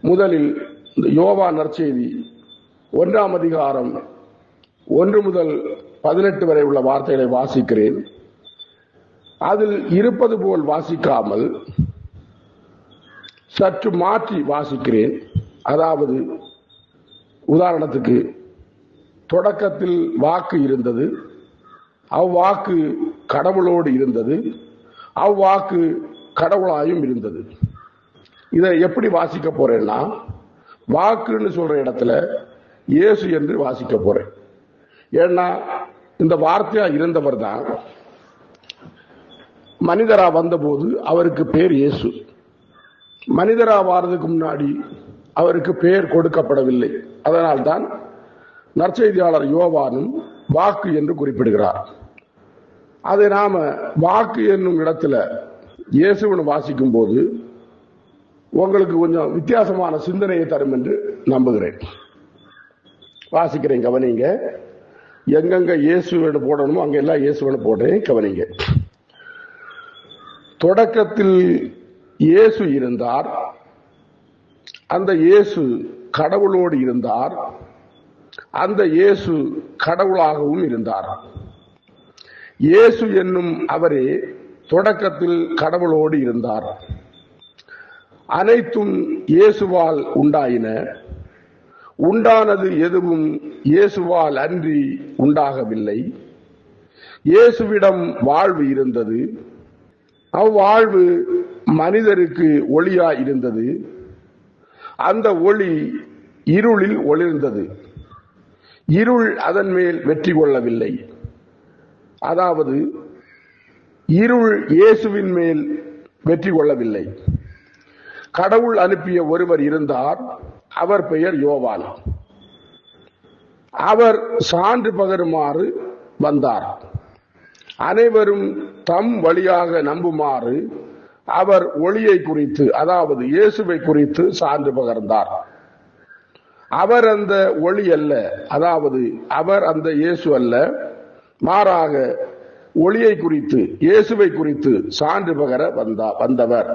முதலில் யோவான் நற்செய்தி 1ஆம் அதிகாரம் 1 முதல் 18 வரை உள்ள வார்த்தைகளை வாசிக்கிறேன். அதில் இருப்பது போல் வாசிக்காமல் சற்று மாற்றி வாசிக்கிறேன். அதாவது உதாரணத்துக்கு, தொடக்கத்தில் வாக்கு இருந்தது, அவ்வாக்கு கடவுளோடு இருந்தது, அவ்வாக்கு கடவுளாயும் இருந்தது. இதை எப்படி வாசிக்க போறேன்னா, வாக்குன்னு சொல்ற இடத்துல இயேசு என்று வாசிக்க போறேன். ஏன்னா இந்த வார்த்தையா இருந்தவர் தான் மனிதரா வந்தபோது அவருக்கு பேர் இயேசு. மனிதரா வாரதுக்கு முன்னாடி அவருக்கு பெயர் கொடுக்கப்படவில்லை. அதனால்தான் நற்செய்தியாளர் யோவானும் வாக்கு என்று குறிப்பிடுகிறார். அதை நாம வாக்கு என்னும் இடத்துல இயேசுன்னு வாசிக்கும் போது உங்களுக்கு கொஞ்சம் வித்தியாசமான சிந்தனையை தரும் என்று நம்புகிறேன். வாசிக்கிறேன், கவனிங்க. எங்கெங்க இயேசுன்னு போடணுமோ அங்க எல்லாம் இயேசுன்னு போடுறேன், கவனிங்க. தொடக்கத்தில் இயேசு இருந்தார், அந்த இயேசு கடவுளோடு இருந்தார், அந்த இயேசு கடவுளாகவும் இருந்தார். இயேசு என்னும் அவரே தொடக்கத்தில் கடவுளோடு இருந்தார். அனைத்தும் இயேசுவால் உண்டாயின. உண்டானது எதுவும் இயேசுவால் அன்றி உண்டாகவில்லை. இயேசுவிடம் வாழ்வு இருந்தது, அவ்வாழ்வு மனிதருக்கு ஒளியாய் இருந்தது. அந்த ஒளி இருளில் ஒளிர்ந்தது, இருள் அதன் மேல் வெற்றி கொள்ளவில்லை. அதாவது இருள் இயேசுவின் மேல் வெற்றி கொள்ளவில்லை. கடவுள் அனுப்பிய ஒருவர் இருந்தார், அவர் பெயர் யோவான். அவர் சான்று பகருமாறு வந்தார். அனைவரும் தம் வழியாக நம்புமாறு அவர் ஒளியை குறித்து, அதாவது இயேசுவை குறித்து சான்று பகர்ந்தார். அவர் அந்த ஒளி அல்ல, அதாவது அவர் அந்த இயேசு அல்ல, மாறாக ஒளியை குறித்து, இயேசுவை குறித்து சான்று பகர வந்தவர்.